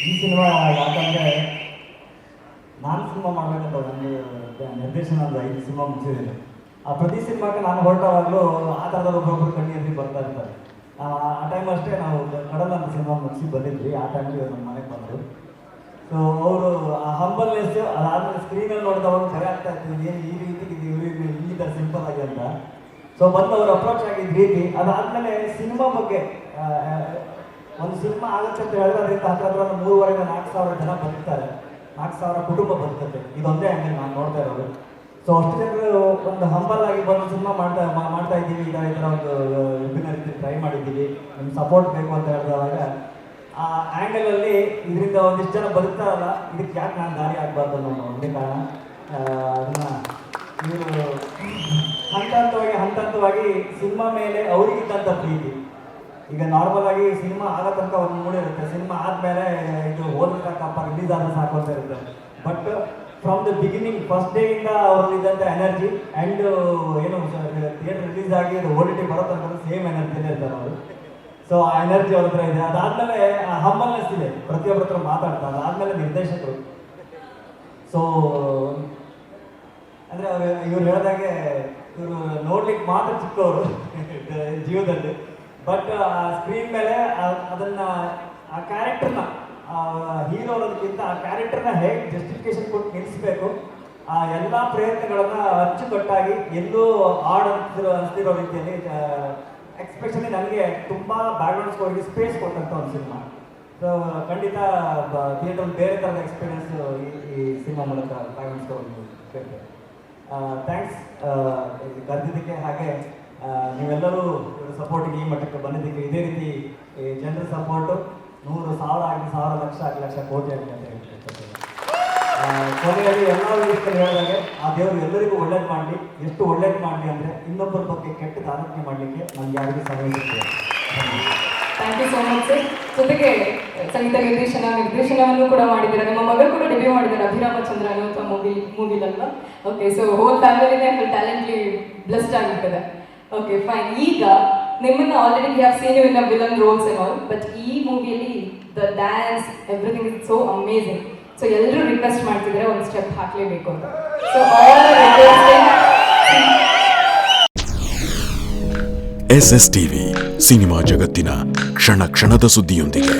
ಈ ಸಿನಿಮಾ ಯಾಕಂದರೆ ನಾನು ಸಿನಿಮಾ ಮಾಡಬೇಕಂತ ಒಂದು ನಿರ್ದೇಶನ ಒಂದು 5 ಸಿನಿಮಾ ಮುಗಿಸಿದ್ದೀನಿ. ಆ ಪ್ರತಿ ಸಿನಿಮಾಕ್ಕೆ ನಾನು ಹೊರಟವಾಗಲೂ ಆ ಥರದಲ್ಲಿ ಒಬ್ಬೊಬ್ಬರು ಕಣ್ಣೀರಲ್ಲಿ ಬರ್ತಾ ಇರ್ತಾರೆ. ಆ ಟೈಮ್ ಅಷ್ಟೇ ನಾವು ಕಡಲ ಅಂತ ಸಿನಿಮಾ ಮುಗಿಸಿ ಬಂದಿದ್ವಿ. ಆ ಟೈಮ್ಗೆ ನಮ್ಮ ಮನೆಗೆ ಬಂದರು. ಸೊ ಅವರು ಆ ಹಂಬಲ್ನೆಸ್ ಅದಾದಮೇಲೆ ಸ್ಕ್ರೀನಲ್ಲಿ ನೋಡಿದವಾಗ ಭಯ ಆಗ್ತಾ ಇತ್ತು, ಏನು ಈ ರೀತಿ ಇವ್ರಿಗೆ ಈ ಥರ ಸಿಂಪಲ್ ಆಗಿ ಅಂತ. ಸೊ ಬಂದು ಅವರು ಅಪ್ರೋಚ್ ಆಗಿದ್ದ ರೀತಿ ಅದಾದಮೇಲೆ ಸಿನಿಮಾ ಬಗ್ಗೆ ಒಂದು ಸಿನಿಮಾ ಆಗುತ್ತೆ ಅಂತ ಹೇಳಿದ್ರೆ ಅದರಿಂದ ಹತ್ರ 3,500-4,000 ಜನ ಬದುಕ್ತಾರೆ, 4,000 ಕುಟುಂಬ ಬದುಕುತ್ತೆ. ಇದೊಂದೇ ಹಂಗೆ ನಾನು ನೋಡ್ತಾ ಇರೋದು. ಸೊ ಅಷ್ಟು ಜನರು ಒಂದು ಹಂಬಲ್ ಆಗಿ ಬಂದು ಸಿನಿಮಾ ಮಾಡ್ತಾ ಇದ್ದೀವಿ, ಈ ಥರ ಒಂದು ವಿಭಿನ್ನ ರೀತಿ ಟ್ರೈ ಮಾಡಿದ್ದೀವಿ, ನಿಮ್ಮ ಸಪೋರ್ಟ್ ಬೇಕು ಅಂತ ಹೇಳಿದವಾಗ ಆ ಆ್ಯಂಗಲಲ್ಲಿ ಇದರಿಂದ ಒಂದಿಷ್ಟು ಜನ ಬದುಕ್ತಾರಲ್ಲ, ಇದಕ್ಕೆ ಯಾಕೆ ನಾನು ದಾರಿ ಆಗಬಾರ್ದು ಅನ್ನೋ ಒಂದೇ ಕಾರಣ. ಅದನ್ನು ಇವರು ಹಂತವಾಗಿ ಸಿನಿಮಾ ಮೇಲೆ ಅವರಿಗಿದ್ದಂಥ ಪ್ರೀತಿ. ಈಗ ನಾರ್ಮಲ್ ಆಗಿ ಸಿನಿಮಾ ಆಗೋ ತನಕ ಒಂದು ಮೂಡ್ ಇರುತ್ತೆ, ಸಿನಿಮಾ ಆದಮೇಲೆ ಇದು ಹೋದ್ರೆ ಸಾಕಪ್ಪ, ರಿಲೀಸ್ ಆದ್ರೆ ಸಾಕು ಅಂತ ಇರುತ್ತೆ. But from the beginning first ಡೇಯಿಂದ ಅವ್ರಲ್ಲಿದ್ದಂಥ ಎನರ್ಜಿ ಆ್ಯಂಡ್ ಏನು ಥಿಯೇಟರ್ ರಿಲೀಸ್ ಆಗಿ ಅದು OTT ಬರೋ ತನಕ ಸೇಮ್ ಎನರ್ಜಿನೇ ಇರ್ತಾರೆ ಅವರು. ಸೊ ಆ ಎನರ್ಜಿ ಅವ್ರ ಹತ್ರ ಇದೆ. ಅದಾದಮೇಲೆ ಹಂಬಲ್ನೆಸ್ ಇದೆ, ಪ್ರತಿಯೊಬ್ಬರ ಹತ್ರ ಮಾತಾಡ್ತಾರೆ. ಅದಾದಮೇಲೆ ನಿರ್ದೇಶಕರು. ಸೊ ಅಂದರೆ ಇವ್ರು ಹೇಳಿದಾಗೆ ಇವರು ನೋಡ್ಲಿಕ್ಕೆ ಮಾತ್ರ ಚಿಕ್ಕವರು ಜೀವದಲ್ಲಿ, ಬಟ್ ಸ್ಕ್ರೀನ್ ಮೇಲೆ ಅದನ್ನು ಆ ಕ್ಯಾರೆಕ್ಟರ್ನ ಹೀರೋ ಅನ್ನೋದಕ್ಕಿಂತ ಆ ಕ್ಯಾರೆಕ್ಟರ್ನ ಹೇಗೆ ಜಸ್ಟಿಫಿಕೇಶನ್ ಕೊಟ್ಟು ನಿಲ್ಲಿಸಬೇಕು, ಆ ಎಲ್ಲ ಪ್ರಯತ್ನಗಳನ್ನು ಅಚ್ಚುಕಟ್ಟಾಗಿ ಎಲ್ಲೂ ಅನಿಸ್ತಿರೋ ರೀತಿಯಲ್ಲಿ ಎಕ್ಸ್ಪೆಷಲಿ ನನಗೆ ತುಂಬ ಬ್ಯಾಕ್ಗ್ರೌಂಡ್ ಸ್ಕೋರ್ಗೆ ಸ್ಪೇಸ್ ಕೊಟ್ಟಂಥ ಒಂದು ಸಿನಿಮಾ. ಸೊ ಖಂಡಿತ ಥಿಯೇಟರ್ ಬೇರೆ ಥರದ ಎಕ್ಸ್ಪೀರಿಯನ್ಸ್ ಈ ಸಿನಿಮಾ ಮೂಲಕ ಬ್ಯಾಕ್ಗ್ರೌಂಡ್ ಸ್ಕೋರ್ ಬೇಕು. ಥ್ಯಾಂಕ್ಸ್ ಕರೆದಿದ್ದಕ್ಕೆ. ಹಾಗೆ ನೀವೆಲ್ಲರೂ ಸಪೋರ್ಟಿಗೆ ಈ ಮಟ್ಟಕ್ಕೆ ಬಂದಿದ್ದಕ್ಕೆ ಇದೇ ರೀತಿ ಜನರ ಸಪೋರ್ಟು 100,000 ಆಗಲಿ, 1,000 ಲಕ್ಷ ಆಗಲಿ, ಲಕ್ಷ ಕೋಟಿ ಆಗಲಿ ಅಂತ ಹೇಳ್ತಾರೆ. ಕೊನೆಯಲ್ಲಿ ಎಲ್ಲ ವಿಷಯದಲ್ಲಿ ಹೇಳಿದಾಗೆ ಆ ದೇವರು ಎಲ್ಲರಿಗೂ ಒಳ್ಳೇದು ಮಾಡಲಿ. ಎಷ್ಟು ಒಳ್ಳೇದು ಮಾಡಲಿ ಅಂದರೆ ಇನ್ನೊಬ್ಬರ ಬಗ್ಗೆ ಕೆಟ್ಟದ ಆಲೋಚನೆ ಮಾಡಲಿಕ್ಕೆ ನಮ್ಗೆ ಯಾರಿಗೂ ಸಮಯ ಸಿಗ್ತದೆ. Thank you so much sir. ಜೊತೆಗೆ ಸಂಗೀತ ನಿರ್ದೇಶನವನ್ನು ಕೂಡ ಮಾಡಿದ್ದಾರೆ. ನಿಮ್ಮ ಮಗ ಕೂಡ ಡೆಬ್ಯೂ ಮಾಡಿದ್ದಾರೆ ಅಭಿರಾಮಚಂದ್ರ ಅನ್ನುವಂಥ ಮೂವಿಲಲ್ವಾ? ಓಕೆ, ಸೊ ಹೋಲ್ ಫ್ಯಾಮಿಲಿನೇ ಫುಲ್ ಟ್ಯಾಲೆಂಟ್ಲಿ ಬ್ಲೆಸ್ಡ್ ಆಗಿರ್ತದೆ. Okay fine. ಈಗ ನಿಮ್ಮನ್ನು already we have seen you in a villain roles and all, but ಈ ಮೂವಿಯಲ್ಲಿ the dance everything is so amazing. So ಎಲ್ಲರೂ ರಿಕ್ವೆಸ್ಟ್ ಮಾಡ್ತಿದ್ರೆ ಒಂದು ಸ್ಟೆಪ್ ಹಾಕಲೇಬೇಕು ಅಂತ. ಸೊ SS TV ಸಿನಿಮಾ ಜಗತ್ತಿನ ಕ್ಷಣ ಕ್ಷಣದ ಸುದ್ದಿಯೊಂದಿಗೆ.